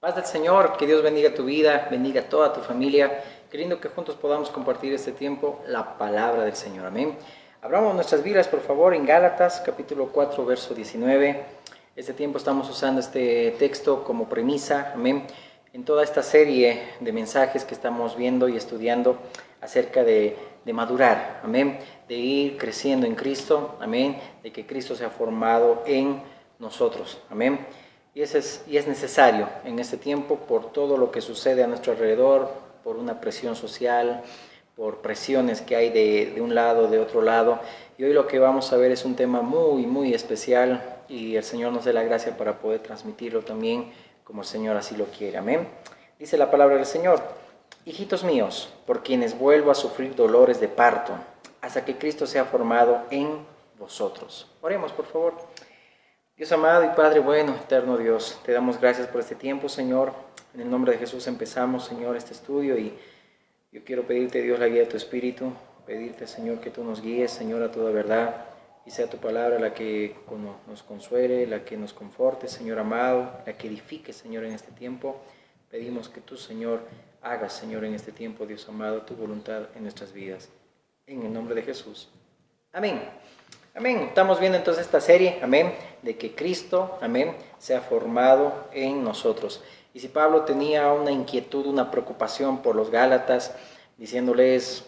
Paz del Señor, que Dios bendiga tu vida, bendiga toda tu familia. Queriendo que juntos podamos compartir este tiempo la palabra del Señor. Amén. Abramos nuestras Biblias, por favor, en Gálatas, capítulo 4, verso 19. Este tiempo estamos usando este texto como premisa. Amén. En toda esta serie de mensajes que estamos viendo y estudiando acerca de madurar. Amén. De ir creciendo en Cristo. Amén. De que Cristo sea formado en nosotros. Amén. Y es necesario en este tiempo por todo lo que sucede a nuestro alrededor, por una presión social, por presiones que hay de un lado, de otro lado. Y hoy lo que vamos a ver es un tema muy especial y el Señor nos dé la gracia para poder transmitirlo también como el Señor así lo quiere. Amén. Dice la palabra del Señor: hijitos míos, por quienes vuelvo a sufrir dolores de parto, hasta que Cristo sea formado en vosotros. Oremos, por favor. Dios amado y Padre bueno, eterno Dios, te damos gracias por este tiempo, Señor. En el nombre de Jesús empezamos, Señor, este estudio y yo quiero pedirte, Dios, la guía de tu Espíritu, pedirte, Señor, que tú nos guíes, Señor, a toda verdad y sea tu palabra la que nos consuele, la que nos conforte, Señor amado, la que edifique, Señor, en este tiempo. Pedimos que tú, Señor, hagas, Señor, en este tiempo, Dios amado, tu voluntad en nuestras vidas. En el nombre de Jesús. Amén. Amén. Estamos viendo entonces esta serie, amén, de que Cristo, amén, sea formado en nosotros. Y si Pablo tenía una inquietud, una preocupación por los Gálatas, diciéndoles: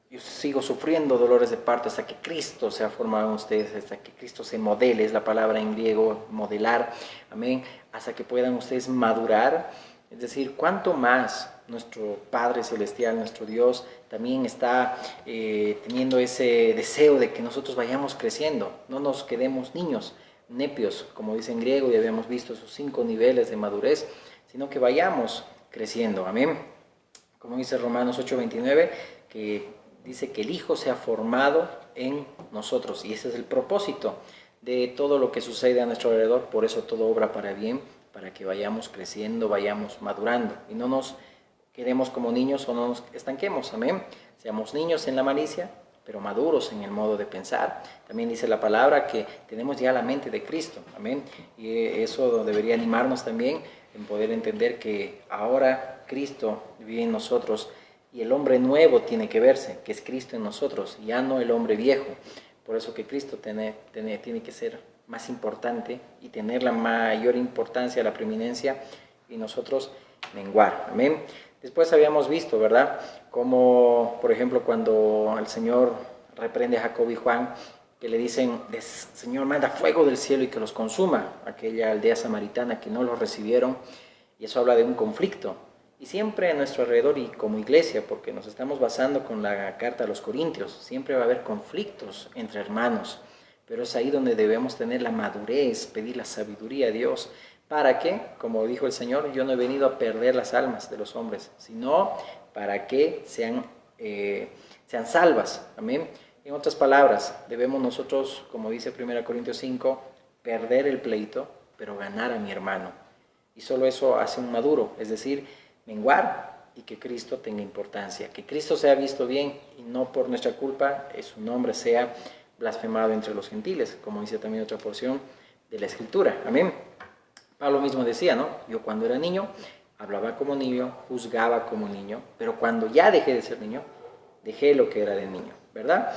yo sigo sufriendo dolores de parto hasta que Cristo sea formado en ustedes, hasta que Cristo se modele, es la palabra en griego, modelar, amén, hasta que puedan ustedes madurar. Es decir, cuánto más nuestro Padre Celestial, nuestro Dios, también está teniendo ese deseo de que nosotros vayamos creciendo, no nos quedemos niños, nepios, como dice en griego, y habíamos visto esos 5 niveles de madurez, sino que vayamos creciendo, amén. Como dice Romanos 8:29, que dice que el Hijo sea formado en nosotros, y ese es el propósito de todo lo que sucede a nuestro alrededor. Por eso todo obra para bien, para que vayamos creciendo, vayamos madurando y no nos quedemos como niños o no nos estanquemos, amén. Seamos niños en la malicia, pero maduros en el modo de pensar. También dice la palabra que tenemos ya la mente de Cristo, amén. Y eso debería animarnos también en poder entender que ahora Cristo vive en nosotros y el hombre nuevo tiene que verse, que es Cristo en nosotros, ya no el hombre viejo. Por eso que Cristo tiene que ser más importante y tener la mayor importancia, la preeminencia, y nosotros menguar, amén. Después habíamos visto, ¿verdad?, como por ejemplo cuando el Señor reprende a Jacob y Juan, que le dicen: Señor, manda fuego del cielo y que los consuma, aquella aldea samaritana que no los recibieron, y eso habla de un conflicto. Y siempre a nuestro alrededor y como iglesia, porque nos estamos basando con la carta a los Corintios, siempre va a haber conflictos entre hermanos, pero es ahí donde debemos tener la madurez, pedir la sabiduría a Dios, para que, como dijo el Señor, yo no he venido a perder las almas de los hombres, sino para que sean salvas, amén. En otras palabras, debemos nosotros, como dice 1 Corintios 5, perder el pleito, pero ganar a mi hermano. Y solo eso hace un maduro, es decir, menguar y que Cristo tenga importancia, que Cristo sea visto bien y no por nuestra culpa su nombre sea blasfemado entre los gentiles, como dice también otra porción de la Escritura, amén. Pablo mismo decía, ¿no? Yo cuando era niño hablaba como niño, juzgaba como niño, pero cuando ya dejé de ser niño, dejé lo que era de niño, ¿verdad?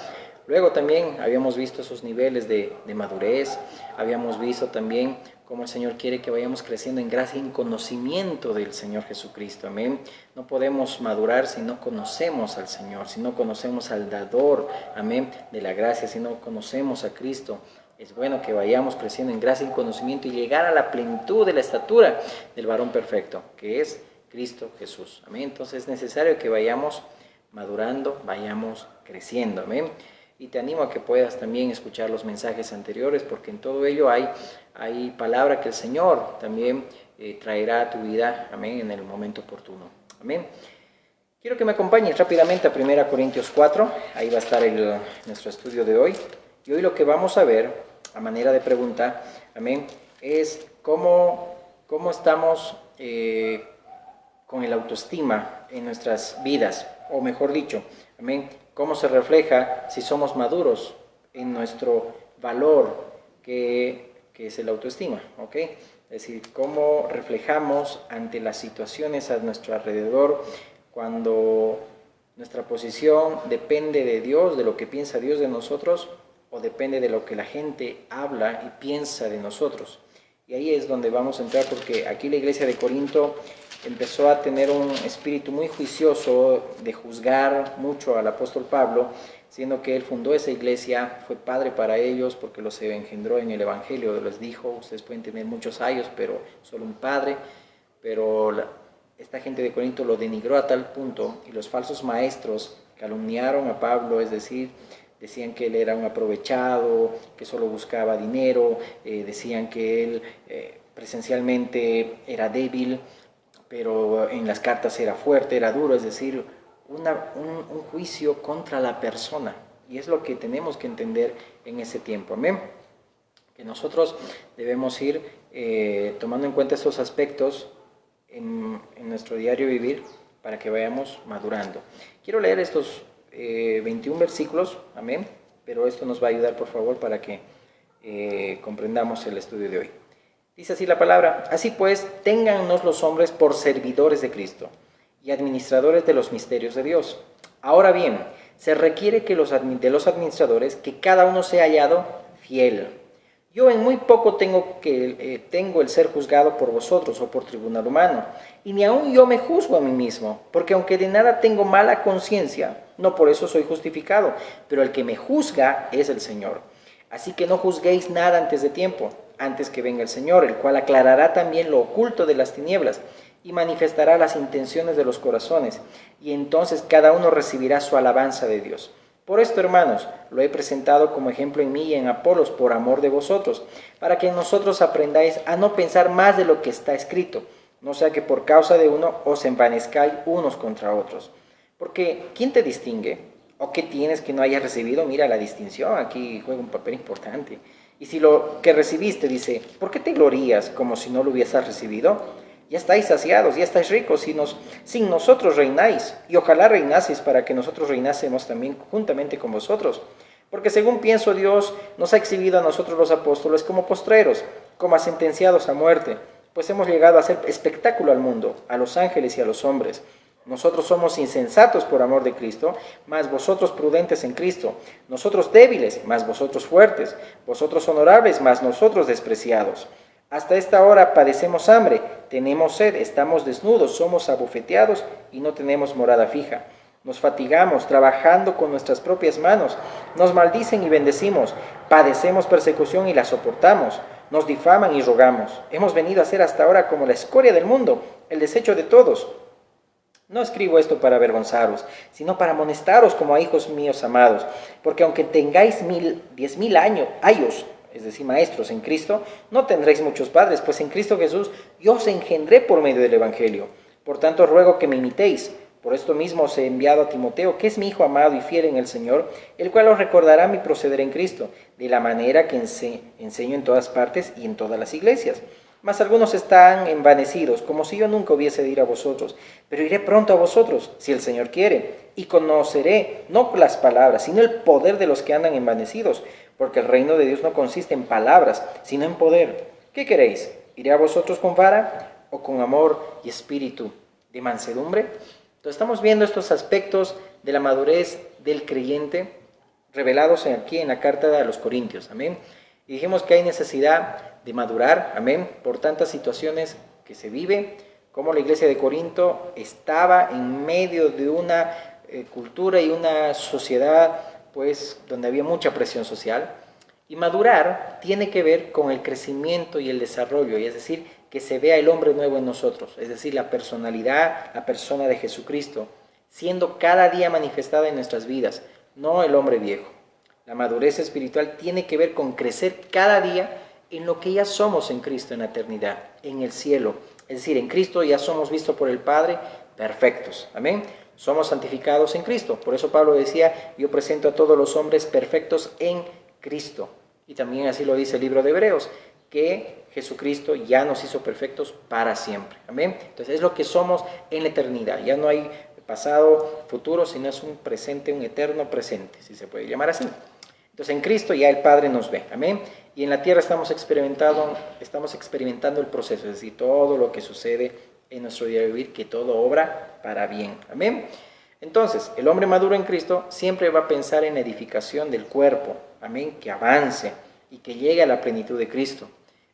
Luego también habíamos visto esos niveles de madurez, habíamos visto también cómo el Señor quiere que vayamos creciendo en gracia y en conocimiento del Señor Jesucristo, amén. No podemos madurar si no conocemos al Señor, si no conocemos al dador, amén, de la gracia, si no conocemos a Cristo. Es bueno que vayamos creciendo en gracia y en conocimiento y llegar a la plenitud de la estatura del varón perfecto, que es Cristo Jesús, amén. Entonces es necesario que vayamos madurando, vayamos creciendo, amén. Y te animo a que puedas también escuchar los mensajes anteriores, porque en todo ello hay palabra que el Señor también traerá a tu vida, amén, en el momento oportuno, amén. Quiero que me acompañes rápidamente a 1 Corintios 4, ahí va a estar nuestro estudio de hoy. Y hoy lo que vamos a ver, a manera de pregunta, amén, es cómo estamos con el autoestima en nuestras vidas, o mejor dicho, amén, cómo se refleja si somos maduros en nuestro valor que es el autoestima, ¿ok? Es decir, cómo reflejamos ante las situaciones a nuestro alrededor cuando nuestra posición depende de Dios, de lo que piensa Dios de nosotros, o depende de lo que la gente habla y piensa de nosotros. Y ahí es donde vamos a entrar, porque aquí la iglesia de Corinto empezó a tener un espíritu muy juicioso de juzgar mucho al apóstol Pablo, siendo que él fundó esa iglesia, fue padre para ellos porque los engendró en el evangelio, les dijo, ustedes pueden tener muchos años, pero solo un padre. Pero esta gente de Corinto lo denigró a tal punto, y los falsos maestros calumniaron a Pablo, es decir, decían que él era un aprovechado, que solo buscaba dinero, decían que él presencialmente era débil, pero en las cartas era fuerte, era duro, es decir, un juicio contra la persona. Y es lo que tenemos que entender en ese tiempo, amén. Que nosotros debemos ir tomando en cuenta estos aspectos en nuestro diario vivir para que vayamos madurando. Quiero leer estos 21 versículos, amén, pero esto nos va a ayudar, por favor, para que comprendamos el estudio de hoy. Dice así la palabra: así pues, téngannos los hombres por servidores de Cristo y administradores de los misterios de Dios. Ahora bien, se requiere que de los administradores que cada uno sea hallado fiel. Yo en muy poco tengo el ser juzgado por vosotros o por tribunal humano, y ni aun yo me juzgo a mí mismo, porque aunque de nada tengo mala conciencia, no por eso soy justificado, pero el que me juzga es el Señor. Así que no juzguéis nada antes de tiempo, antes que venga el Señor, el cual aclarará también lo oculto de las tinieblas y manifestará las intenciones de los corazones, y entonces cada uno recibirá su alabanza de Dios. Por esto, hermanos, lo he presentado como ejemplo en mí y en Apolos por amor de vosotros, para que en nosotros aprendáis a no pensar más de lo que está escrito, no sea que por causa de uno os envanezcáis unos contra otros. Porque, ¿quién te distingue? ¿O qué tienes que no hayas recibido? Mira, la distinción aquí juega un papel importante. Y si lo que recibiste dice, ¿por qué te glorías como si no lo hubieses recibido? Ya estáis saciados, ya estáis ricos, sin nosotros reináis, y ojalá reinaseis para que nosotros reinásemos también juntamente con vosotros. Porque según pienso, Dios nos ha exhibido a nosotros los apóstoles como postreros, como a sentenciados a muerte, pues hemos llegado a hacer espectáculo al mundo, a los ángeles y a los hombres. Nosotros somos insensatos por amor de Cristo, mas vosotros prudentes en Cristo. Nosotros débiles, mas vosotros fuertes. Vosotros honorables, mas nosotros despreciados. Hasta esta hora padecemos hambre, tenemos sed, estamos desnudos, somos abofeteados y no tenemos morada fija. Nos fatigamos trabajando con nuestras propias manos, nos maldicen y bendecimos, padecemos persecución y la soportamos, nos difaman y rogamos. Hemos venido a ser hasta ahora como la escoria del mundo, el desecho de todos. No escribo esto para avergonzaros, sino para amonestaros como a hijos míos amados, porque aunque tengáis 10.000 años, es decir, maestros en Cristo, no tendréis muchos padres, pues en Cristo Jesús yo os engendré por medio del Evangelio. Por tanto, ruego que me imitéis. Por esto mismo os he enviado a Timoteo, que es mi hijo amado y fiel en el Señor, el cual os recordará mi proceder en Cristo, de la manera que enseño en todas partes y en todas las iglesias. Mas algunos están envanecidos, como si yo nunca hubiese de ir a vosotros. Pero iré pronto a vosotros, si el Señor quiere, y conoceré, no las palabras, sino el poder de los que andan envanecidos, porque el reino de Dios no consiste en palabras, sino en poder. ¿Qué queréis? ¿Iré a vosotros con vara o con amor y espíritu de mansedumbre? Entonces estamos viendo estos aspectos de la madurez del creyente revelados aquí en la carta a los Corintios. Amén. Y dijimos que hay necesidad de madurar, amén, por tantas situaciones que se vive, como la iglesia de Corinto estaba en medio de una cultura y una sociedad, pues, donde había mucha presión social. Y madurar tiene que ver con el crecimiento y el desarrollo, y es decir, que se vea el hombre nuevo en nosotros, es decir, la personalidad, la persona de Jesucristo, siendo cada día manifestada en nuestras vidas, no el hombre viejo. La madurez espiritual tiene que ver con crecer cada día en lo que ya somos en Cristo en la eternidad, en el cielo. Es decir, en Cristo ya somos vistos por el Padre perfectos. Amén. Somos santificados en Cristo. Por eso Pablo decía, yo presento a todos los hombres perfectos en Cristo. Y también así lo dice el libro de Hebreos, que Jesucristo ya nos hizo perfectos para siempre. Amén. Entonces es lo que somos en la eternidad. Ya no hay pasado, futuro, sino es un presente, un eterno presente, si se puede llamar así. Entonces en Cristo ya el Padre nos ve, amén. y en la tierra estamos experimentando el proceso, es decir, todo lo que sucede en nuestro día de vivir, que todo obra para bien. Amén. Entonces, el hombre maduro en Cristo siempre va a pensar en la edificación del cuerpo, amén, que avance y que llegue a la plenitud de Cristo.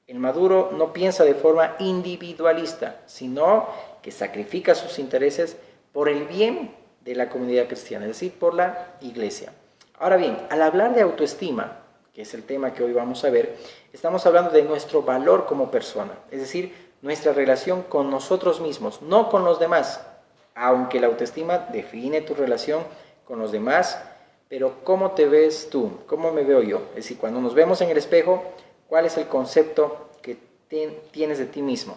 El maduro no piensa de forma individualista, sino que sacrifica sus intereses por el bien de la comunidad cristiana, es decir, por la iglesia. Ahora bien, al hablar de autoestima, que es el tema que hoy vamos a ver, estamos hablando de nuestro valor como persona, es decir, nuestra relación con nosotros mismos, no con los demás, aunque la autoestima define tu relación con los demás, pero ¿cómo te ves tú? ¿Cómo me veo yo? Es decir, cuando nos vemos en el espejo, ¿cuál es el concepto que tienes de ti mismo?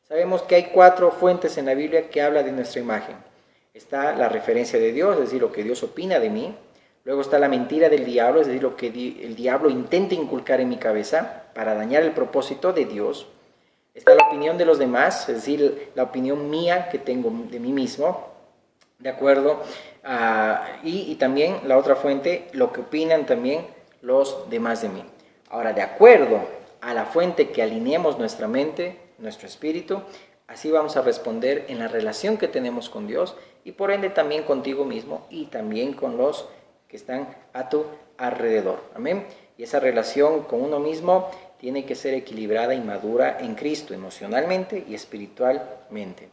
Sabemos que hay 4 fuentes en la Biblia que hablan de nuestra imagen. Está la referencia de Dios, es decir, lo que Dios opina de mí. Luego está la mentira del diablo, es decir, lo que el diablo intenta inculcar en mi cabeza para dañar el propósito de Dios. Está la opinión de los demás, es decir, la opinión mía que tengo de mí mismo, ¿de acuerdo? Y también la otra fuente, lo que opinan también los demás de mí. Ahora, de acuerdo a la fuente que alineemos nuestra mente, nuestro espíritu, así vamos a responder en la relación que tenemos con Dios y por ende también contigo mismo y también con los que están a tu alrededor. Amén. Y esa relación con uno mismo tiene que ser equilibrada y madura en Cristo, emocionalmente y espiritualmente.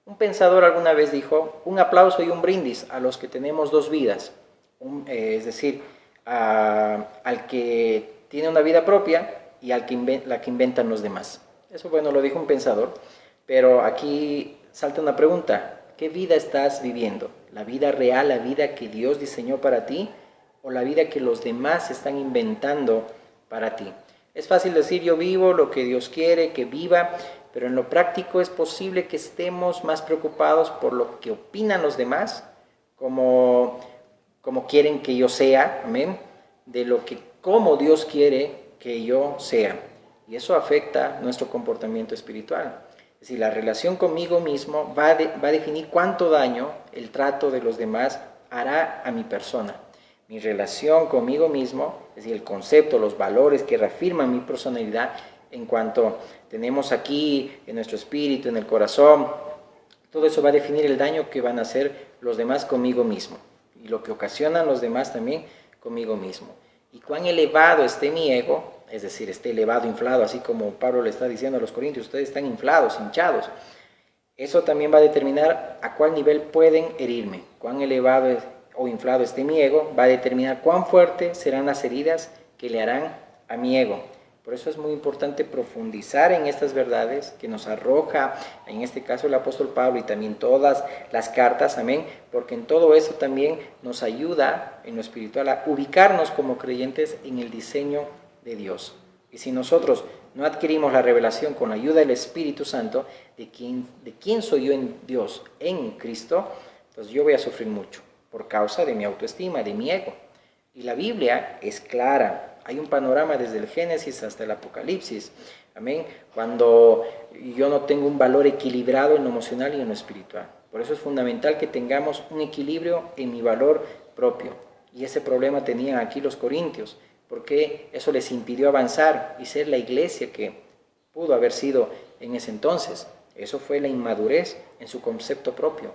Un pensador alguna vez dijo, un aplauso y un brindis a los que tenemos 2 vidas, es decir, al que tiene una vida propia y la que inventan los demás. Eso, bueno, lo dijo un pensador, pero aquí salta una pregunta, ¿qué vida estás viviendo? ¿La vida real, la vida que Dios diseñó para ti o la vida que los demás están inventando para ti? Es fácil decir yo vivo lo que Dios quiere que viva, pero en lo práctico es posible que estemos más preocupados por lo que opinan los demás, como quieren que yo sea, amén, de lo que como Dios quiere que yo sea. Y eso afecta nuestro comportamiento espiritual. Es decir, la relación conmigo mismo va a definir cuánto daño el trato de los demás hará a mi persona. Mi relación conmigo mismo, es decir, el concepto, los valores que reafirman mi personalidad en cuanto tenemos aquí en nuestro espíritu, en el corazón, todo eso va a definir el daño que van a hacer los demás conmigo mismo y lo que ocasionan los demás también conmigo mismo. Y cuán elevado esté mi ego, es decir, esté elevado, inflado, así como Pablo le está diciendo a los corintios, ustedes están inflados, hinchados. Eso también va a determinar a cuál nivel pueden herirme, cuán elevado o inflado esté mi ego, va a determinar cuán fuertes serán las heridas que le harán a mi ego. Por eso es muy importante profundizar en estas verdades que nos arroja, en este caso el apóstol Pablo y también todas las cartas, amén, porque en todo eso también nos ayuda en lo espiritual a ubicarnos como creyentes en el diseño de Dios. Y si nosotros no adquirimos la revelación con la ayuda del Espíritu Santo de quién soy yo en Dios, en Cristo, entonces yo voy a sufrir mucho por causa de mi autoestima, de mi ego. Y la Biblia es clara. Hay un panorama desde el Génesis hasta el Apocalipsis. Amén. Cuando yo no tengo un valor equilibrado en lo emocional y en lo espiritual. Por eso es fundamental que tengamos un equilibrio en mi valor propio. Y ese problema tenían aquí los corintios, porque eso les impidió avanzar y ser la iglesia que pudo haber sido en ese entonces. Eso fue la inmadurez en su concepto propio.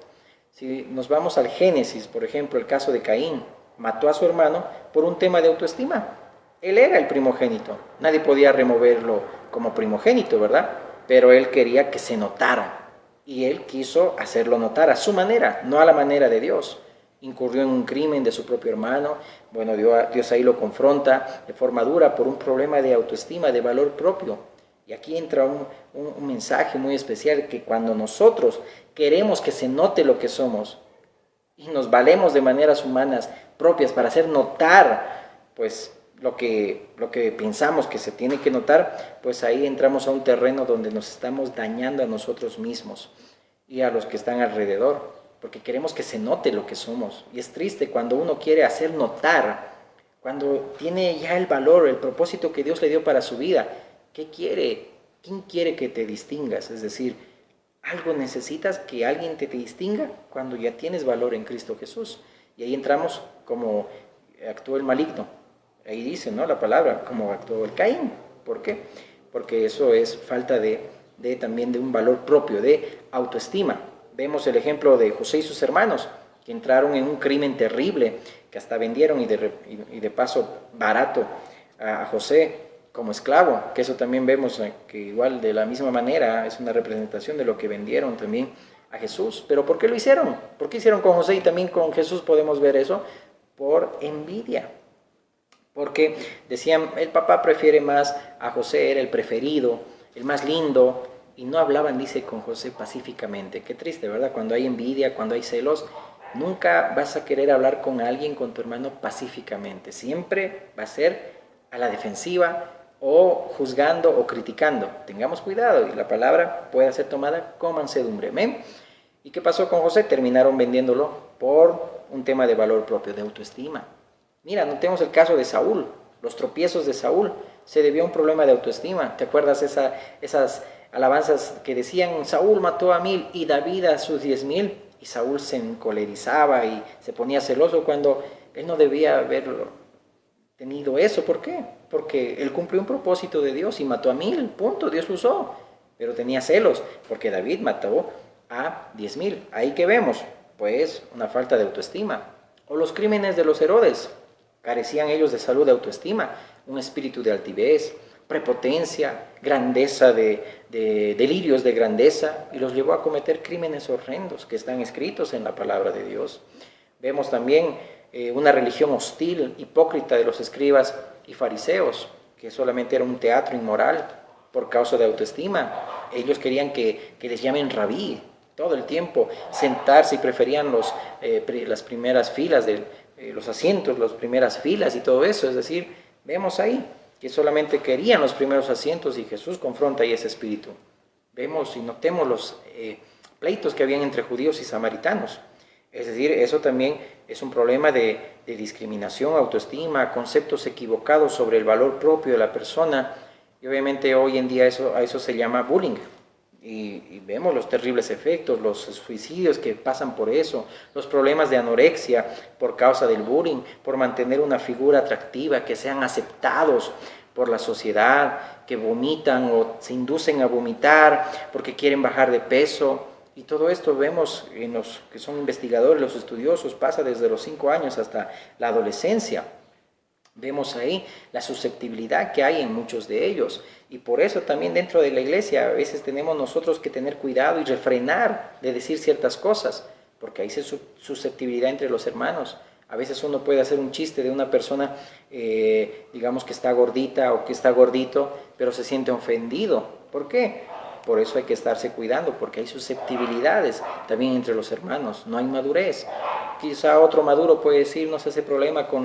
Si nos vamos al Génesis, por ejemplo, el caso de Caín, mató a su hermano por un tema de autoestima. Él era el primogénito, nadie podía removerlo como primogénito, ¿verdad? Pero él quería que se notara y él quiso hacerlo notar a su manera, no a la manera de Dios. Incurrió en un crimen de su propio hermano. Bueno, Dios ahí lo confronta de forma dura por un problema de autoestima, de valor propio. Y aquí entra un mensaje muy especial, que cuando nosotros queremos que se note lo que somos y nos valemos de maneras humanas propias para hacer notar pues lo que pensamos que se tiene que notar, pues ahí entramos a un terreno donde nos estamos dañando a nosotros mismos y a los que están alrededor, porque queremos que se note lo que somos. Y es triste cuando uno quiere hacer notar, cuando tiene ya el valor, el propósito que Dios le dio para su vida. ¿Qué quiere? ¿Quién quiere que te distingas? Es decir, ¿algo necesitas que alguien te distinga cuando ya tienes valor en Cristo Jesús? Y ahí entramos como actúa el maligno. Ahí dice, ¿no?, la palabra, como actuó el Caín. ¿Por qué? Porque eso es falta también de un valor propio, de autoestima. Vemos el ejemplo de José y sus hermanos, que entraron en un crimen terrible, que hasta vendieron y de paso barato a José como esclavo, que eso también vemos que igual de la misma manera es una representación de lo que vendieron también a Jesús. ¿Pero por qué lo hicieron? ¿Por qué hicieron con José y también con Jesús podemos ver eso? Por envidia. Porque decían, el papá prefiere más a José, era el preferido, el más lindo, y no hablaban, dice, con José pacíficamente. Qué triste, ¿verdad? Cuando hay envidia, cuando hay celos, nunca vas a querer hablar con alguien, con tu hermano, pacíficamente. Siempre va a ser a la defensiva o juzgando o criticando. Tengamos cuidado y la palabra puede ser tomada con mansedumbre. ¿Amén? ¿Y qué pasó con José? Terminaron vendiéndolo por un tema de valor propio, de autoestima. Mira, notemos el caso de Saúl, los tropiezos de Saúl. Se debió a un problema de autoestima. ¿Te acuerdas esas alabanzas que decían, Saúl mató a 1000 y David a sus 10,000? Y Saúl se encolerizaba y se ponía celoso cuando él no debía haber tenido eso. ¿Por qué? Porque él cumplió un propósito de Dios y mató a 1000, punto, Dios lo usó. Pero tenía celos, porque David mató a 10,000. Ahí que vemos, pues, una falta de autoestima. O los crímenes de los Herodes. Carecían ellos de salud, de autoestima, un espíritu de altivez, prepotencia, grandeza, de delirios de grandeza, y los llevó a cometer crímenes horrendos que están escritos en la palabra de Dios. Vemos también una religión hostil, hipócrita de los escribas y fariseos, que solamente era un teatro inmoral por causa de autoestima. Ellos querían que les llamen rabí todo el tiempo, sentarse, y preferían las primeras filas de los asientos, las primeras filas y todo eso. Es decir, vemos ahí que solamente querían los primeros asientos, y Jesús confronta ahí ese espíritu. Vemos y notemos los pleitos que habían entre judíos y samaritanos. Es decir, eso también es un problema de discriminación, autoestima, conceptos equivocados sobre el valor propio de la persona, y obviamente hoy en día a eso se llama bullying. Y vemos los terribles efectos, los suicidios que pasan por eso, los problemas de anorexia por causa del bullying, por mantener una figura atractiva, que sean aceptados por la sociedad, que vomitan o se inducen a vomitar porque quieren bajar de peso. Y todo esto vemos en los que son investigadores, los estudiosos, pasa desde los 5 años hasta la adolescencia. Vemos ahí la susceptibilidad que hay en muchos de ellos, y por eso también dentro de la iglesia a veces tenemos nosotros que tener cuidado y refrenar de decir ciertas cosas, porque hay susceptibilidad entre los hermanos. A veces uno puede hacer un chiste de una persona, digamos que está gordita o que está gordito, pero se siente ofendido. ¿Por qué? Por eso hay que estarse cuidando, porque hay susceptibilidades también entre los hermanos, no hay madurez. Quizá otro maduro puede decir, no se hace problema o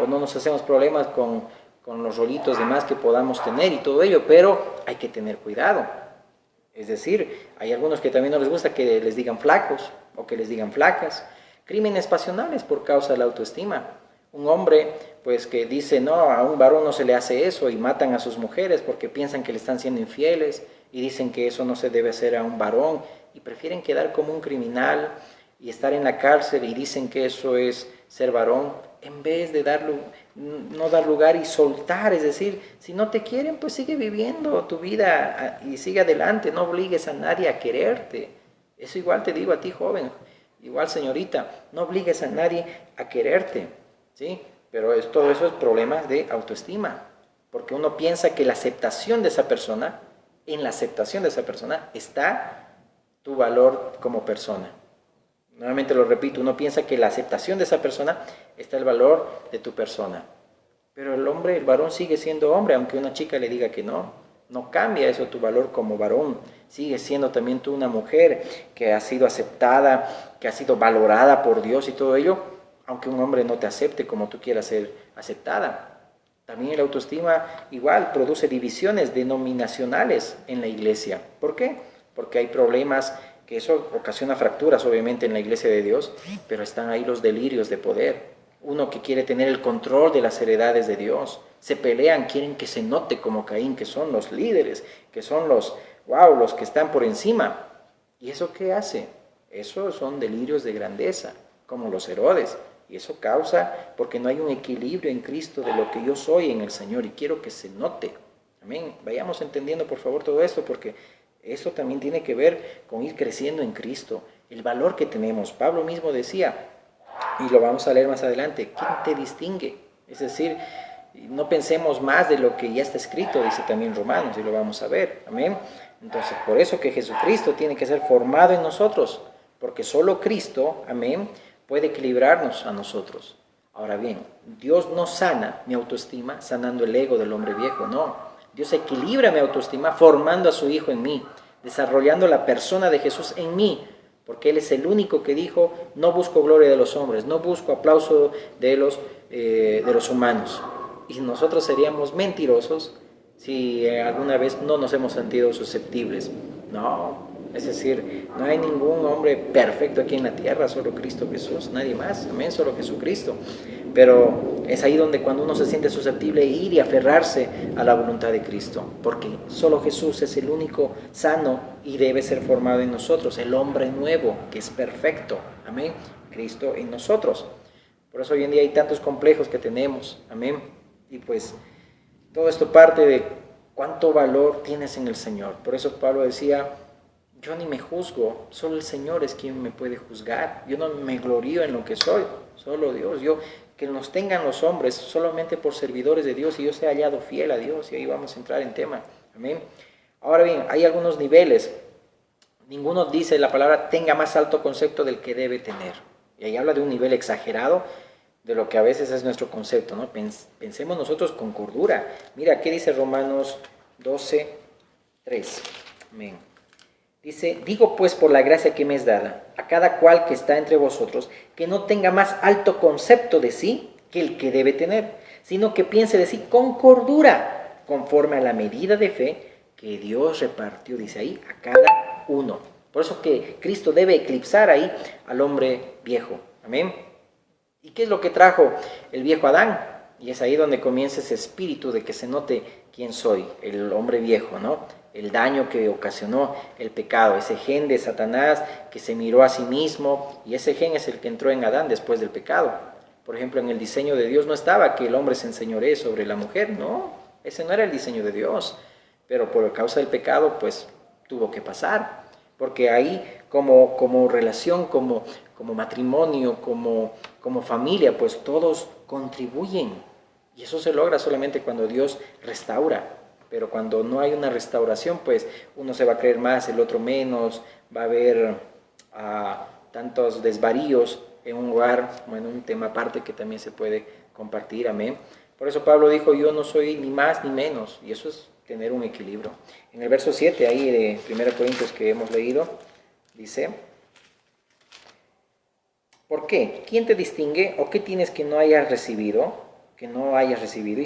no nos hacemos problemas con los rolitos de más que podamos tener y todo ello, pero hay que tener cuidado. Es decir, hay algunos que también no les gusta que les digan flacos o que les digan flacas. Crímenes pasionales por causa de la autoestima. Un hombre pues que dice, no, a un varón no se le hace eso, y matan a sus mujeres porque piensan que le están siendo infieles, y dicen que eso no se debe hacer a un varón, y prefieren quedar como un criminal y estar en la cárcel, y dicen que eso es ser varón, en vez de no dar lugar y soltar. Es decir, si no te quieren, pues sigue viviendo tu vida y sigue adelante, no obligues a nadie a quererte. Eso igual te digo a ti, joven, igual señorita, no obligues a nadie a quererte, ¿sí? Pero todo eso es problema de autoestima, porque uno piensa que la aceptación de esa persona, en la aceptación de esa persona está tu valor como persona. Nuevamente lo repito, uno piensa que la aceptación de esa persona está el valor de tu persona. Pero el varón sigue siendo hombre, aunque una chica le diga que no. No cambia eso tu valor como varón. Sigue siendo también tú una mujer que ha sido aceptada, que ha sido valorada por Dios y todo ello, aunque un hombre no te acepte como tú quieras ser aceptada. También la autoestima igual produce divisiones denominacionales en la iglesia. ¿Por qué? Porque hay problemas, que eso ocasiona fracturas obviamente en la iglesia de Dios, pero están ahí los delirios de poder. Uno que quiere tener el control de las heredades de Dios. Se pelean, quieren que se note como Caín, que son los líderes, que son los que están por encima. ¿Y eso qué hace? Eso son delirios de grandeza, como los Herodes. Y eso causa porque no hay un equilibrio en Cristo de lo que yo soy en el Señor, y quiero que se note. Amén. Vayamos entendiendo por favor todo esto, porque eso también tiene que ver con ir creciendo en Cristo, el valor que tenemos. Pablo mismo decía, y lo vamos a leer más adelante, ¿quién te distingue? Es decir, no pensemos más de lo que ya está escrito, dice también Romanos, y lo vamos a ver. Amén. Entonces, por eso que Jesucristo tiene que ser formado en nosotros, porque solo Cristo, amén, puede equilibrarnos a nosotros. Ahora bien, Dios no sana mi autoestima sanando el ego del hombre viejo, no. Dios equilibra mi autoestima formando a su Hijo en mí, desarrollando la persona de Jesús en mí, porque Él es el único que dijo, no busco gloria de los hombres, no busco aplauso de los humanos. Y nosotros seríamos mentirosos si alguna vez no nos hemos sentido susceptibles. No, es decir, no hay ningún hombre perfecto aquí en la tierra, solo Cristo Jesús, nadie más, amén, solo Jesucristo. Pero es ahí donde cuando uno se siente susceptible, ir y aferrarse a la voluntad de Cristo, porque solo Jesús es el único sano y debe ser formado en nosotros, el hombre nuevo que es perfecto, amén, Cristo en nosotros. Por eso hoy en día hay tantos complejos que tenemos, amén, y pues todo esto parte de cuánto valor tienes en el Señor. Por eso Pablo decía, yo ni me juzgo, solo el Señor es quien me puede juzgar. Yo no me glorío en lo que soy, solo Dios. Que nos tengan los hombres solamente por servidores de Dios y yo sea hallado fiel a Dios. Y ahí vamos a entrar en tema. Amén. Ahora bien, hay algunos niveles. Ninguno dice la palabra tenga más alto concepto del que debe tener. Y ahí habla de un nivel exagerado de lo que a veces es nuestro concepto, ¿no? Pensemos nosotros con cordura. Mira, ¿qué dice Romanos 12:3? Amén. Dice, digo pues por la gracia que me es dada, a cada cual que está entre vosotros, que no tenga más alto concepto de sí que el que debe tener, sino que piense de sí con cordura, conforme a la medida de fe que Dios repartió, dice ahí, a cada uno. Por eso que Cristo debe eclipsar ahí al hombre viejo. Amén. ¿Y qué es lo que trajo el viejo Adán? Y es ahí donde comienza ese espíritu de que se note quién soy, el hombre viejo, ¿no? El daño que ocasionó el pecado, ese gen de Satanás que se miró a sí mismo, y ese gen es el que entró en Adán después del pecado. Por ejemplo, en el diseño de Dios no estaba que el hombre se enseñoree sobre la mujer, no, ese no era el diseño de Dios, pero por causa del pecado pues tuvo que pasar, porque ahí como relación, como matrimonio, como familia, pues todos contribuyen, y eso se logra solamente cuando Dios restaura. Pero cuando no hay una restauración, pues uno se va a creer más, el otro menos, va a haber tantos desvaríos en un lugar, bueno, un tema aparte que también se puede compartir, amén. Por eso Pablo dijo, yo no soy ni más ni menos, y eso es tener un equilibrio. En el verso 7, ahí de 1 Corintios que hemos leído, dice, ¿por qué? ¿Quién te distingue o qué tienes que no hayas recibido? Y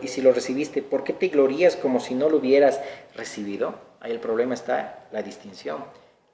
si lo recibiste, ¿por qué te glorías como si no lo hubieras recibido? Ahí el problema está, la distinción.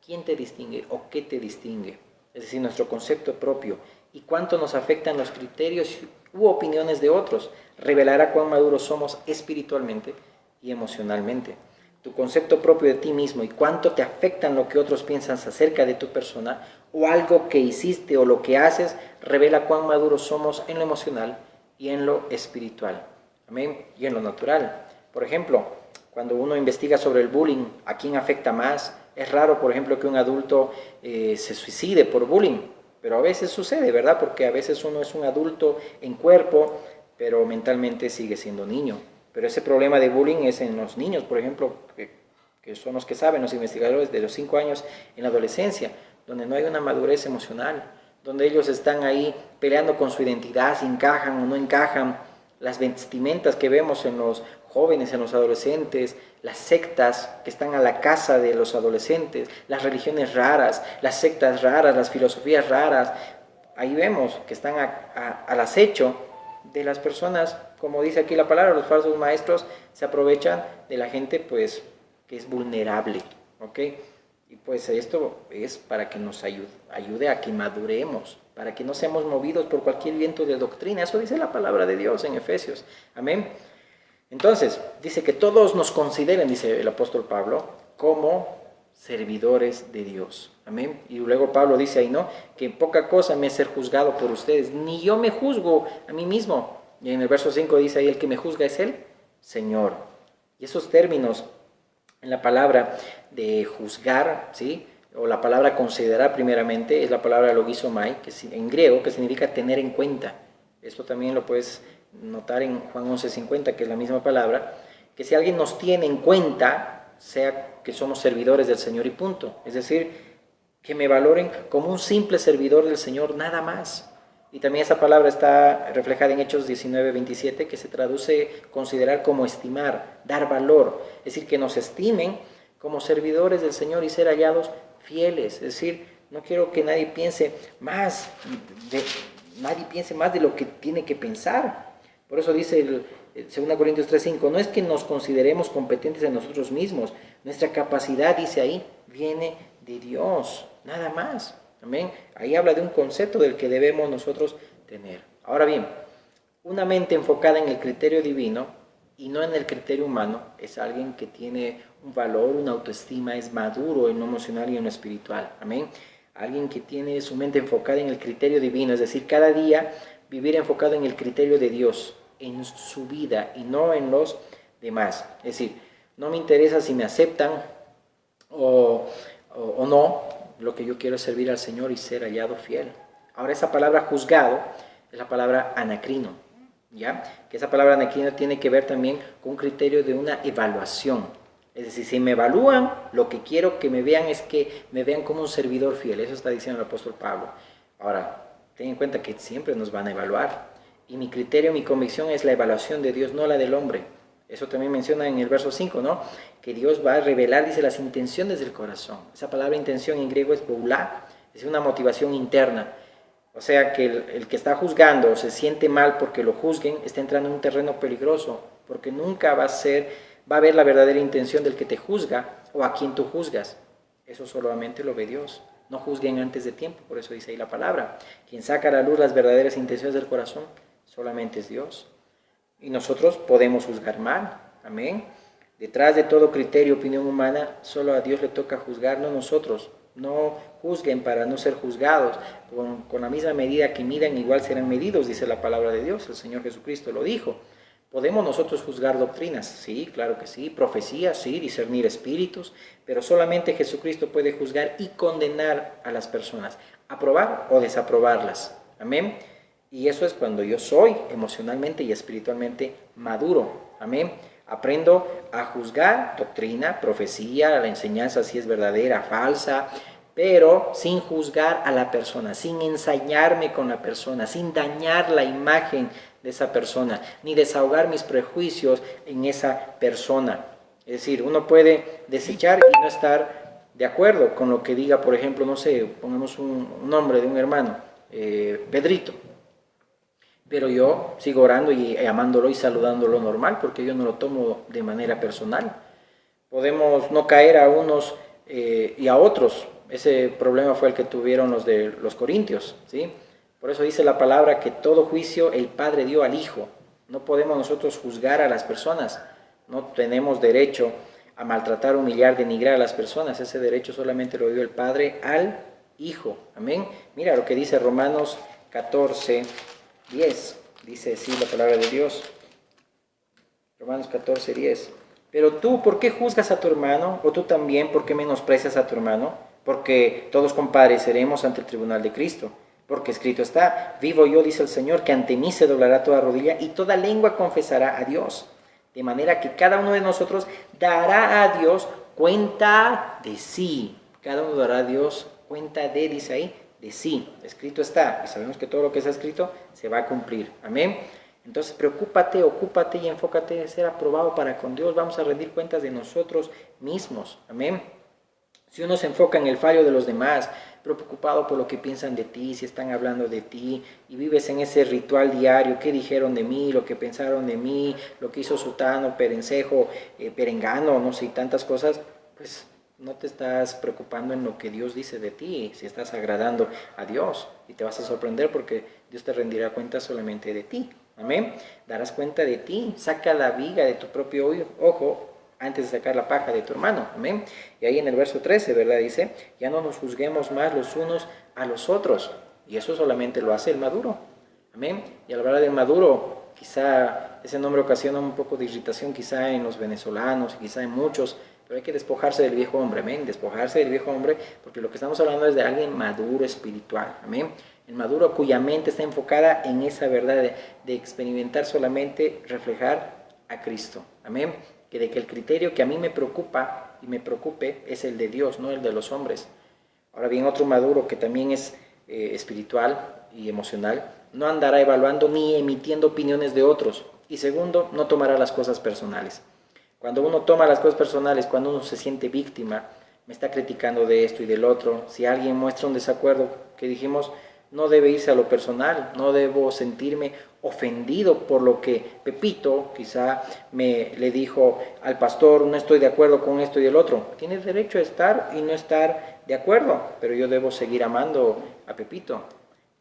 ¿Quién te distingue o qué te distingue? Es decir, nuestro concepto propio y cuánto nos afectan los criterios u opiniones de otros. Revelará cuán maduros somos espiritualmente y emocionalmente. Tu concepto propio de ti mismo y cuánto te afectan lo que otros piensan acerca de tu persona o algo que hiciste o lo que haces, revela cuán maduros somos en lo emocional y en lo espiritual, amén, y en lo natural. Por ejemplo, cuando uno investiga sobre el bullying, ¿a quién afecta más? Es raro, por ejemplo, que un adulto se suicide por bullying, pero a veces sucede, ¿verdad? Porque a veces uno es un adulto en cuerpo, pero mentalmente sigue siendo niño. Pero ese problema de bullying es en los niños, por ejemplo, que son los que saben, los investigadores de los 5 años en la adolescencia, donde no hay una madurez emocional, donde ellos están ahí peleando con su identidad, si encajan o no encajan, las vestimentas que vemos en los jóvenes, en los adolescentes, las sectas que están a la casa de los adolescentes, las religiones raras, las sectas raras, las filosofías raras, ahí vemos que están al acecho de las personas, como dice aquí la palabra, los falsos maestros se aprovechan de la gente pues que es vulnerable, ¿ok? Y pues esto es para que nos ayude a que maduremos, para que no seamos movidos por cualquier viento de doctrina. Eso dice la palabra de Dios en Efesios. Amén. Entonces, dice que todos nos consideren, dice el apóstol Pablo, como servidores de Dios. Amén. Y luego Pablo dice ahí, ¿no? Que poca cosa me es ser juzgado por ustedes, ni yo me juzgo a mí mismo. Y en el verso 5 dice ahí, el que me juzga es el Señor. Y esos términos en la palabra de juzgar, ¿sí? O la palabra considerar primeramente, es la palabra logizomai, que en griego, que significa tener en cuenta. Esto también lo puedes notar en Juan 11:50, que es la misma palabra, que si alguien nos tiene en cuenta, sea que somos servidores del Señor y punto. Es decir, que me valoren como un simple servidor del Señor, nada más. Y también esa palabra está reflejada en Hechos 19:27, que se traduce considerar como estimar, dar valor. Es decir, que nos estimen como servidores del Señor y ser hallados fieles. Es decir, no quiero que nadie piense más de lo que tiene que pensar. Por eso dice el 2 Corintios 3:5, no es que nos consideremos competentes en nosotros mismos. Nuestra capacidad, dice ahí, viene de Dios, nada más. Amén. Ahí habla de un concepto del que debemos nosotros tener. Ahora bien, una mente enfocada en el criterio divino y no en el criterio humano es alguien que tiene un valor, una autoestima, es maduro en lo emocional y en lo espiritual. Amén. Alguien que tiene su mente enfocada en el criterio divino, es decir, cada día vivir enfocado en el criterio de Dios, en su vida y no en los demás. Es decir, no me interesa si me aceptan o no. Lo que yo quiero es servir al Señor y ser hallado fiel. Ahora, esa palabra juzgado es la palabra anacrino, ¿ya? Que esa palabra anacrino tiene que ver también con un criterio de una evaluación. Es decir, si me evalúan, lo que quiero que me vean es que me vean como un servidor fiel. Eso está diciendo el apóstol Pablo. Ahora, ten en cuenta que siempre nos van a evaluar. Y mi criterio, mi convicción es la evaluación de Dios, no la del hombre. Eso también menciona en el verso 5, ¿no? Que Dios va a revelar, dice, las intenciones del corazón. Esa palabra intención en griego es boulá, es una motivación interna. O sea que el que está juzgando o se siente mal porque lo juzguen, está entrando en un terreno peligroso, porque nunca va a ver la verdadera intención del que te juzga o a quien tú juzgas. Eso solamente lo ve Dios. No juzguen antes de tiempo, por eso dice ahí la palabra. Quien saca a la luz las verdaderas intenciones del corazón solamente es Dios. Y nosotros podemos juzgar mal, amén. Detrás de todo criterio, opinión humana, solo a Dios le toca juzgar, no nosotros. No juzguen para no ser juzgados. Con la misma medida que midan, igual serán medidos, dice la palabra de Dios. El Señor Jesucristo lo dijo. ¿Podemos nosotros juzgar doctrinas? Sí, claro que sí. Profecías, sí. Discernir espíritus. Pero solamente Jesucristo puede juzgar y condenar a las personas. Aprobar o desaprobarlas. Amén. Y eso es cuando yo soy emocionalmente y espiritualmente maduro. Amén. Aprendo a juzgar doctrina, profecía, la enseñanza si es verdadera, falsa, pero sin juzgar a la persona, sin ensañarme con la persona, sin dañar la imagen de esa persona, ni desahogar mis prejuicios en esa persona. Es decir, uno puede desechar y no estar de acuerdo con lo que diga, por ejemplo, no sé, pongamos un nombre de un hermano, Pedrito. Pero yo sigo orando y amándolo y saludándolo normal, porque yo no lo tomo de manera personal. Podemos no caer a unos y a otros. Ese problema fue el que tuvieron los de los corintios, ¿sí? Por eso dice la palabra que todo juicio el Padre dio al Hijo. No podemos nosotros juzgar a las personas. No tenemos derecho a maltratar, humillar, denigrar a las personas. Ese derecho solamente lo dio el Padre al Hijo. Amén. Mira lo que dice Romanos 14:10, dice así la palabra de Dios. Romanos 14:10. Pero tú, ¿por qué juzgas a tu hermano? O tú también, ¿por qué menosprecias a tu hermano? Porque todos compareceremos ante el tribunal de Cristo. Porque escrito está, vivo yo, dice el Señor, que ante mí se doblará toda rodilla y toda lengua confesará a Dios. De manera que cada uno de nosotros dará a Dios cuenta de sí. Cada uno dará a Dios cuenta de, dice ahí, de sí. Escrito está. Y sabemos que todo lo que está escrito se va a cumplir. Amén. Entonces preocúpate, ocúpate y enfócate en ser aprobado para con Dios. Vamos a rendir cuentas de nosotros mismos. Amén. Si uno se enfoca en el fallo de los demás, preocupado por lo que piensan de ti, si están hablando de ti, y vives en ese ritual diario, qué dijeron de mí, lo que pensaron de mí, lo que hizo Sutano, Perencejo, Perengano, no sé, tantas cosas, pues no te estás preocupando en lo que Dios dice de ti, si estás agradando a Dios, y te vas a sorprender porque Dios te rendirá cuenta solamente de ti. Amén. Darás cuenta de ti, saca la viga de tu propio ojo antes de sacar la paja de tu hermano. Amén. Y ahí en el verso 13, ¿verdad? Dice, ya no nos juzguemos más los unos a los otros. Y eso solamente lo hace el maduro. Amén. Y al hablar del maduro, quizá ese nombre ocasiona un poco de irritación, quizá en los venezolanos, quizá en muchos, pero hay que despojarse del viejo hombre, amén. Despojarse del viejo hombre, porque lo que estamos hablando es de alguien maduro espiritual, amén. El maduro cuya mente está enfocada en esa verdad de experimentar solamente, reflejar a Cristo, amén. Que de que el criterio que a mí me preocupa y me preocupe es el de Dios, no el de los hombres. Ahora bien, otro maduro que también es espiritual y emocional, no andará evaluando ni emitiendo opiniones de otros. Y segundo, no tomará las cosas personales. Cuando uno toma las cosas personales, cuando uno se siente víctima, me está criticando de esto y del otro, si alguien muestra un desacuerdo, que dijimos, no debe irse a lo personal, no debo sentirme ofendido por lo que Pepito quizá le dijo al pastor, no estoy de acuerdo con esto y el otro. Tiene derecho a estar y no estar de acuerdo, pero yo debo seguir amando a Pepito.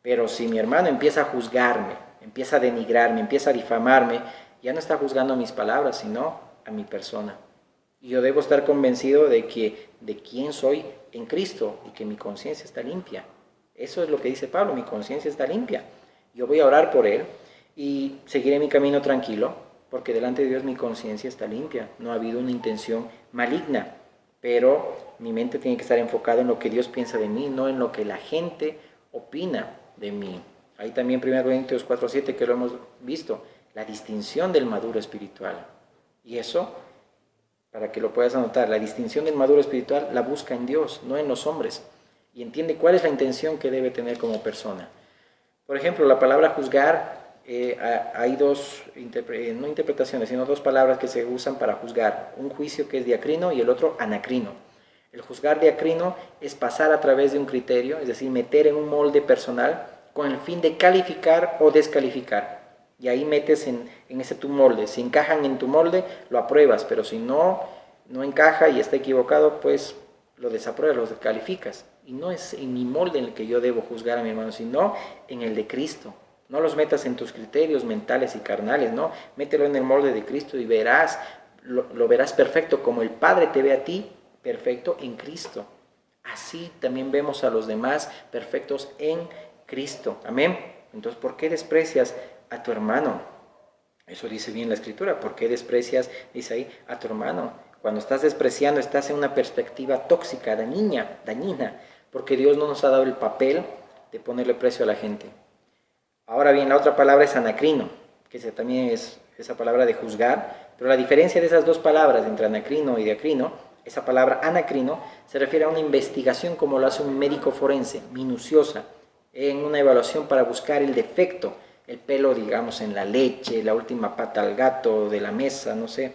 Pero si mi hermano empieza a juzgarme, empieza a denigrarme, empieza a difamarme, ya no está juzgando mis palabras, sino a mi persona. Y yo debo estar convencido de quién soy en Cristo y que mi conciencia está limpia. Eso es lo que dice Pablo, mi conciencia está limpia. Yo voy a orar por él y seguiré mi camino tranquilo, porque delante de Dios mi conciencia está limpia. No ha habido una intención maligna, pero mi mente tiene que estar enfocada en lo que Dios piensa de mí, no en lo que la gente opina de mí. Ahí también 1 Corintios 4:7 que lo hemos visto, la distinción del maduro espiritual. Y eso, para que lo puedas anotar, la distinción del maduro espiritual la busca en Dios, no en los hombres. Y entiende cuál es la intención que debe tener como persona. Por ejemplo, la palabra juzgar, hay dos, no interpretaciones, sino dos palabras que se usan para juzgar. Un juicio que es diacrino y el otro anacrino. El juzgar diacrino es pasar a través de un criterio, es decir, meter en un molde personal con el fin de calificar o descalificar. Y ahí metes en ese tu molde. Si encajan en tu molde, lo apruebas, pero si no encaja y está equivocado, pues lo desapruebas, lo descalificas. Y no es en mi molde en el que yo debo juzgar a mi hermano, sino en el de Cristo. No los metas en tus criterios mentales y carnales, no. Mételo en el molde de Cristo y verás, lo verás perfecto, como el Padre te ve a ti, perfecto en Cristo. Así también vemos a los demás perfectos en Cristo. Amén. Entonces, ¿por qué desprecias a tu hermano? Eso dice bien la Escritura. ¿Por qué desprecias, dice ahí, a tu hermano? Cuando estás despreciando, estás en una perspectiva tóxica, dañina, porque Dios no nos ha dado el papel de ponerle precio a la gente. Ahora bien, la otra palabra es anacrino, que también es esa palabra de juzgar, pero la diferencia de esas dos palabras, entre anacrino y diacrino, esa palabra anacrino se refiere a una investigación como lo hace un médico forense, minuciosa, en una evaluación para buscar el defecto, el pelo, digamos, en la leche, la última pata al gato de la mesa, no sé.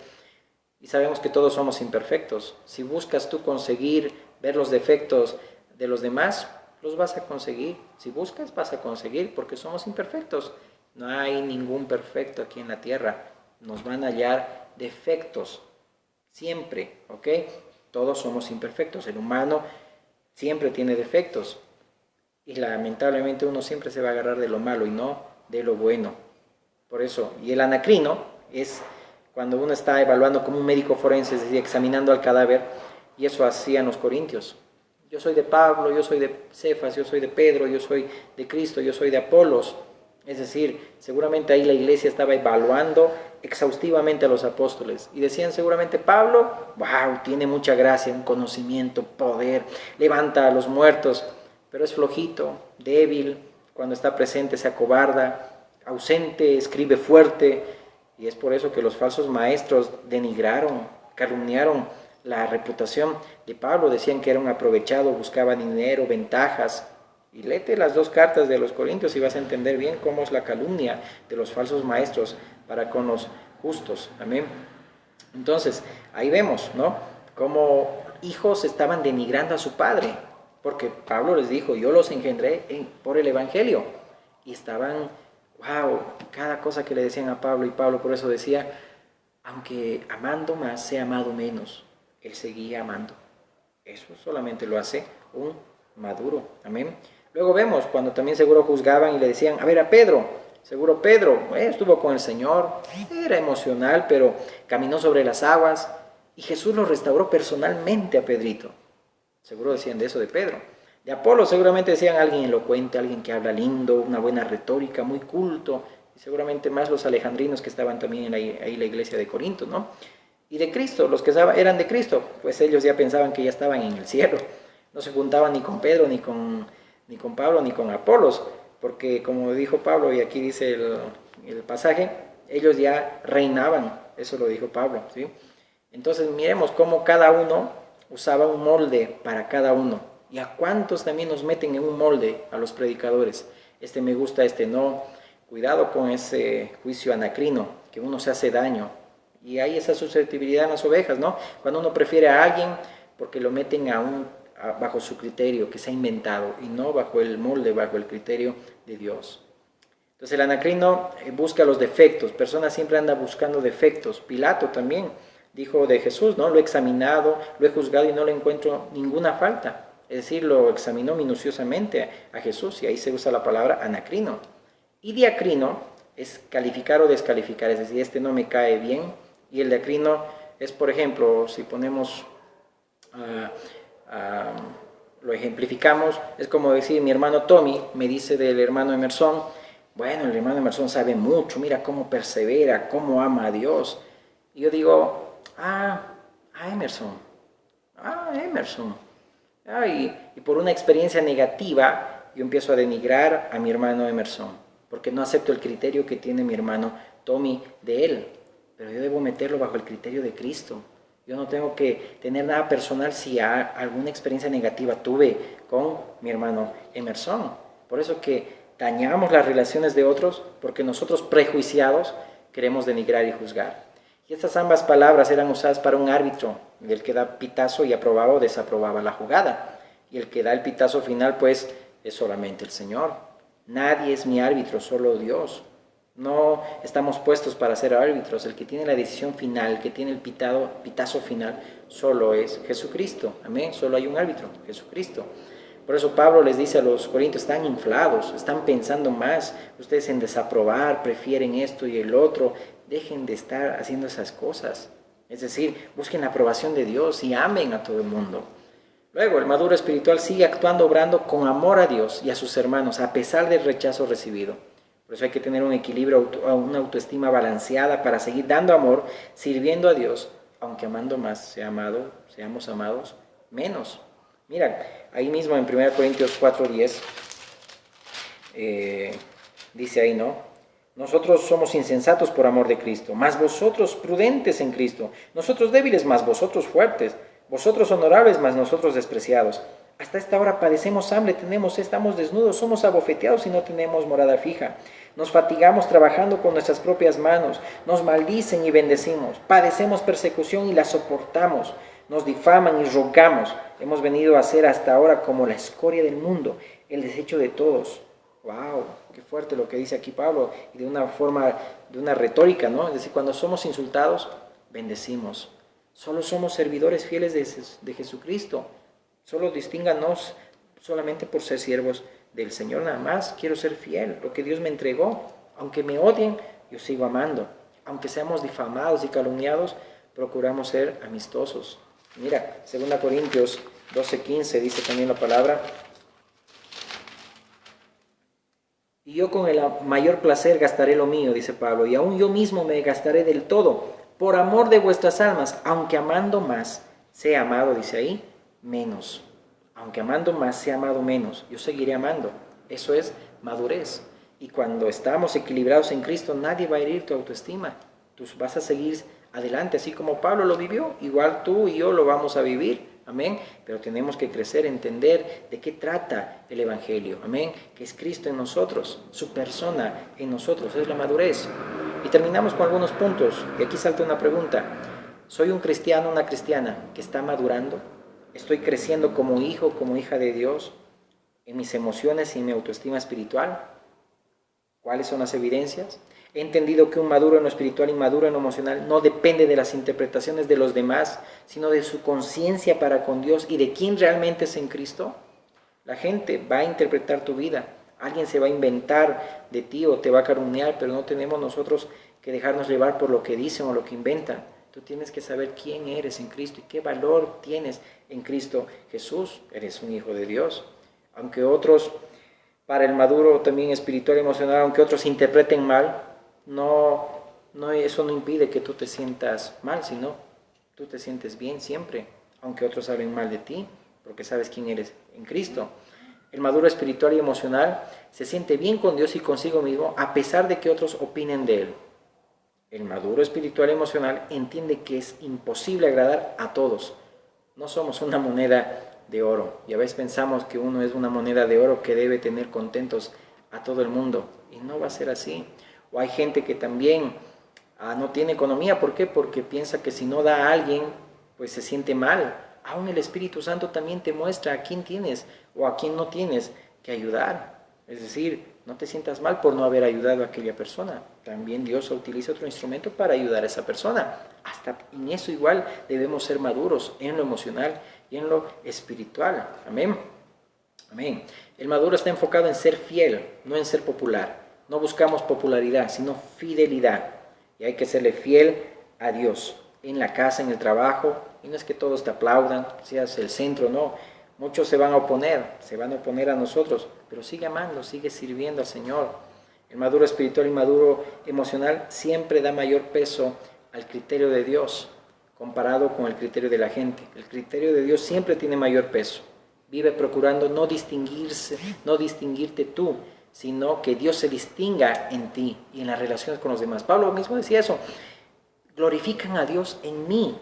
Y sabemos que todos somos imperfectos. Si buscas tú conseguir ver los defectos de los demás, los vas a conseguir. Si buscas, vas a conseguir, porque somos imperfectos. No hay ningún perfecto aquí en la tierra. Nos van a hallar defectos. Siempre, ¿ok? Todos somos imperfectos. El humano siempre tiene defectos. Y lamentablemente uno siempre se va a agarrar de lo malo y no de lo bueno. Por eso, y el anacrino es cuando uno está evaluando como un médico forense, es decir, examinando al cadáver, y eso hacían los corintios. Yo soy de Pablo, yo soy de Cefas, yo soy de Pedro, yo soy de Cristo, yo soy de Apolos. Es decir, seguramente ahí la iglesia estaba evaluando exhaustivamente a los apóstoles. Y decían seguramente, Pablo, wow, tiene mucha gracia, un conocimiento, poder, levanta a los muertos, pero es flojito, débil, cuando está presente se acobarda, ausente, escribe fuerte. Y es por eso que los falsos maestros denigraron, calumniaron la reputación de Pablo. Decían que era un aprovechado, buscaba dinero, ventajas. Y léete las dos cartas de los Corintios y vas a entender bien cómo es la calumnia de los falsos maestros para con los justos. Amén. Entonces, ahí vemos, ¿no? Cómo hijos estaban denigrando a su padre. Porque Pablo les dijo, yo los engendré por el Evangelio. Y estaban, wow, cada cosa que le decían a Pablo, y Pablo por eso decía, aunque amando más, sea amado menos. Él seguía amando. Eso solamente lo hace un maduro. Amén. Luego vemos cuando también seguro juzgaban y le decían, a ver a Pedro, seguro Pedro estuvo con el Señor, era emocional, pero caminó sobre las aguas. Y Jesús lo restauró personalmente a Pedrito. Seguro decían de eso de Pedro. De Apolo seguramente decían alguien elocuente, alguien que habla lindo, una buena retórica, muy culto. Y seguramente más los alejandrinos que estaban también en ahí la iglesia de Corinto, ¿no? Y de Cristo, los que eran de Cristo, pues ellos ya pensaban que ya estaban en el cielo. No se juntaban ni con Pedro, ni con Pablo, ni con Apolos, porque como dijo Pablo, y aquí dice el pasaje, ellos ya reinaban, eso lo dijo Pablo, ¿sí? Entonces miremos cómo cada uno usaba un molde para cada uno. ¿Y a cuántos también nos meten en un molde a los predicadores? Este me gusta, este no. Cuidado con ese juicio anacrino, que uno se hace daño. Y hay esa susceptibilidad en las ovejas, ¿no? Cuando uno prefiere a alguien porque lo meten bajo su criterio que se ha inventado y no bajo el molde, bajo el criterio de Dios. Entonces el anacrino busca los defectos. Personas siempre andan buscando defectos. Pilato también dijo de Jesús, ¿no? Lo he examinado, lo he juzgado y no le encuentro ninguna falta. Es decir, lo examinó minuciosamente a Jesús y ahí se usa la palabra anacrino. Y diacrino es calificar o descalificar, es decir, este no me cae bien. Y el diacrino es, por ejemplo, si ponemos, lo ejemplificamos, es como decir, mi hermano Tommy me dice del hermano Emerson, bueno, el hermano Emerson sabe mucho, mira cómo persevera, cómo ama a Dios. Y yo digo, Emerson. Y por una experiencia negativa, yo empiezo a denigrar a mi hermano Emerson, porque no acepto el criterio que tiene mi hermano Tommy de él. Pero yo debo meterlo bajo el criterio de Cristo. Yo no tengo que tener nada personal si alguna experiencia negativa tuve con mi hermano Emerson. Por eso que dañamos las relaciones de otros, porque nosotros prejuiciados queremos denigrar y juzgar. Y estas ambas palabras eran usadas para un árbitro, el que da pitazo y aprobaba o desaprobaba la jugada. Y el que da el pitazo final, pues, es solamente el Señor. Nadie es mi árbitro, solo Dios. No estamos puestos para ser árbitros. El que tiene la decisión final, el que tiene el pitazo final, solo es Jesucristo. Amén. Solo hay un árbitro, Jesucristo. Por eso Pablo les dice a los corintios, están inflados, están pensando más, ustedes en desaprobar, prefieren esto y el otro. Dejen de estar haciendo esas cosas. Es decir, busquen la aprobación de Dios y amen a todo el mundo. Luego, el maduro espiritual sigue actuando, obrando con amor a Dios y a sus hermanos, a pesar del rechazo recibido. Por eso hay que tener un equilibrio, una autoestima balanceada para seguir dando amor, sirviendo a Dios, aunque amando más seamos amados menos. Mira, ahí mismo en 1 Corintios 4:10, dice ahí, ¿no? Nosotros somos insensatos por amor de Cristo, mas vosotros prudentes en Cristo. Nosotros débiles, mas vosotros fuertes. Vosotros honorables, mas nosotros despreciados. Hasta esta hora padecemos hambre, estamos desnudos, somos abofeteados y no tenemos morada fija. Nos fatigamos trabajando con nuestras propias manos, nos maldicen y bendecimos. Padecemos persecución y la soportamos. Nos difaman y rogamos. Hemos venido a ser hasta ahora como la escoria del mundo, el desecho de todos. ¡Wow! Qué fuerte lo que dice aquí Pablo, y de una forma, de una retórica, ¿no? Es decir, cuando somos insultados, bendecimos. Solo somos servidores fieles de Jesucristo. Solo distínganos solamente por ser siervos del Señor, nada más. Quiero ser fiel, lo que Dios me entregó. Aunque me odien, yo sigo amando. Aunque seamos difamados y calumniados, procuramos ser amistosos. Mira, 2 Corintios 12:15 dice también la palabra. Y yo con el mayor placer gastaré lo mío, dice Pablo, y aún yo mismo me gastaré del todo, por amor de vuestras almas, aunque amando más, sea amado, dice ahí, menos. Aunque amando más, sea amado menos. Yo seguiré amando. Eso es madurez. Y cuando estamos equilibrados en Cristo, nadie va a herir tu autoestima. Tú vas a seguir adelante, así como Pablo lo vivió. Igual tú y yo lo vamos a vivir. Amén. Pero tenemos que crecer, entender de qué trata el Evangelio. Amén. Que es Cristo en nosotros, su persona en nosotros. Es la madurez. Y terminamos con algunos puntos. Y aquí salta una pregunta. ¿Soy un cristiano, una cristiana que está madurando? ¿Estoy creciendo como hijo, como hija de Dios en mis emociones y en mi autoestima espiritual? ¿Cuáles son las evidencias? He entendido que un maduro en lo espiritual y maduro en lo emocional no depende de las interpretaciones de los demás, sino de su conciencia para con Dios y de quién realmente es en Cristo. La gente va a interpretar tu vida. Alguien se va a inventar de ti o te va a calumniar, pero no tenemos nosotros que dejarnos llevar por lo que dicen o lo que inventan. Tú tienes que saber quién eres en Cristo y qué valor tienes en Cristo Jesús. Eres un hijo de Dios. Aunque otros, para el maduro también espiritual y emocional, aunque otros interpreten mal, eso no impide que tú te sientas mal, sino tú te sientes bien siempre, aunque otros hablen mal de ti, porque sabes quién eres en Cristo. El maduro espiritual y emocional se siente bien con Dios y consigo mismo, a pesar de que otros opinen de él. El maduro espiritual y emocional entiende que es imposible agradar a todos. No somos una moneda de oro, y a veces pensamos que uno es una moneda de oro que debe tener contentos a todo el mundo, y no va a ser así. O hay gente que también no tiene economía. ¿Por qué? Porque piensa que si no da a alguien, pues se siente mal. Aún el Espíritu Santo también te muestra a quién tienes o a quién no tienes que ayudar. Es decir, no te sientas mal por no haber ayudado a aquella persona. También Dios utiliza otro instrumento para ayudar a esa persona. Hasta en eso igual debemos ser maduros, en lo emocional y en lo espiritual. Amén. Amén. El maduro está enfocado en ser fiel, no en ser popular. No buscamos popularidad, sino fidelidad. Y hay que serle fiel a Dios en la casa, en el trabajo. Y no es que todos te aplaudan, seas el centro, no. Muchos se van a oponer a nosotros, pero sigue amando, sigue sirviendo al Señor. El maduro espiritual y maduro emocional siempre da mayor peso al criterio de Dios comparado con el criterio de la gente. El criterio de Dios siempre tiene mayor peso. Vive procurando no distinguirte tú, sino que Dios se distinga en ti y en las relaciones con los demás. Pablo mismo decía eso: glorifican a Dios en mí.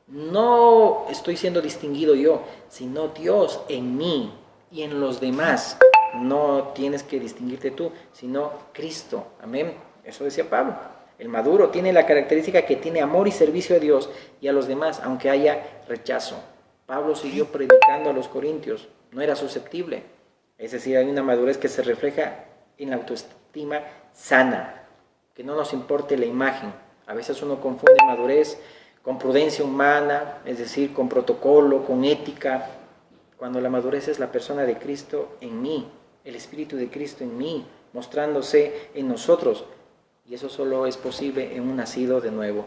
No estoy siendo distinguido yo, sino Dios en mí y en los demás. No tienes que distinguirte tú, sino Cristo. Amén. Eso decía Pablo. El maduro tiene la característica que tiene amor y servicio a Dios y a los demás, aunque haya rechazo. Pablo siguió predicando a los corintios, no era susceptible. Es decir, hay una madurez que se refleja en la autoestima sana, que no nos importe la imagen. A veces uno confunde madurez con prudencia humana, es decir, con protocolo, con ética, cuando la madurez es la persona de Cristo en mí, el Espíritu de Cristo en mí, mostrándose en nosotros. Y eso solo es posible en un nacido de nuevo.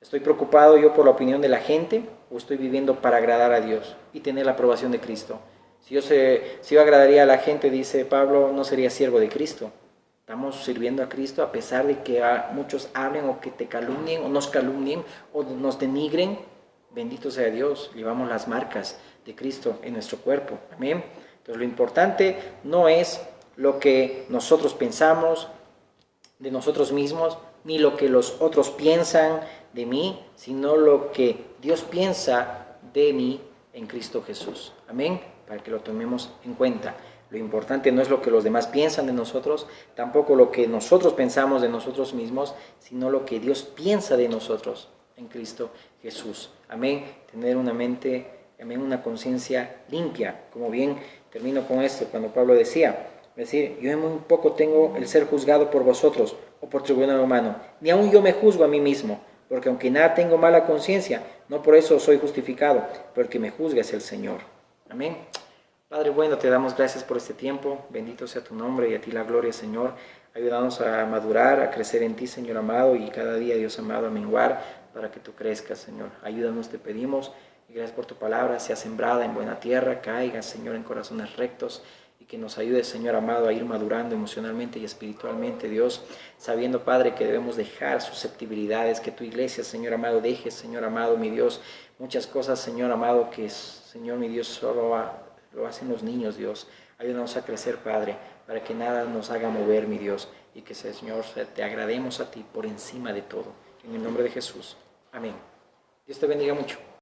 ¿Estoy preocupado yo por la opinión de la gente o estoy viviendo para agradar a Dios y tener la aprobación de Cristo? Si yo agradaría a la gente, dice Pablo, no sería siervo de Cristo. Estamos sirviendo a Cristo a pesar de que muchos hablen o que te calumnien o nos denigren. Bendito sea Dios, llevamos las marcas de Cristo en nuestro cuerpo. Amén. Entonces lo importante no es lo que nosotros pensamos de nosotros mismos, ni lo que los otros piensan de mí, sino lo que Dios piensa de mí en Cristo Jesús. Amén. Para que lo tomemos en cuenta. Lo importante no es lo que los demás piensan de nosotros, tampoco lo que nosotros pensamos de nosotros mismos, sino lo que Dios piensa de nosotros en Cristo Jesús. Amén. Tener una mente, amén, una conciencia limpia. Como bien termino con esto, cuando Pablo decía, yo en muy poco tengo el ser juzgado por vosotros o por tribunal humano, ni aun yo me juzgo a mí mismo, porque aunque nada tengo mala conciencia, no por eso soy justificado, porque me juzga es el Señor. Amén. Padre bueno, te damos gracias por este tiempo. Bendito sea tu nombre y a ti la gloria, Señor. Ayúdanos a madurar, a crecer en ti, Señor amado, y cada día, Dios amado, a menguar para que tú crezcas, Señor. Ayúdanos, te pedimos, y gracias por tu palabra, sea sembrada en buena tierra, caiga, Señor, en corazones rectos, y que nos ayude, Señor amado, a ir madurando emocionalmente y espiritualmente, Dios, sabiendo, Padre, que debemos dejar susceptibilidades, que tu iglesia, Señor amado, deje, Señor amado, mi Dios, muchas cosas, Señor amado, que, Señor, mi Dios, solo lo hacen los niños, Dios. Ayúdanos a crecer, Padre, para que nada nos haga mover, mi Dios, y que, Señor, te agrademos a ti por encima de todo. En el nombre de Jesús. Amén. Dios te bendiga mucho.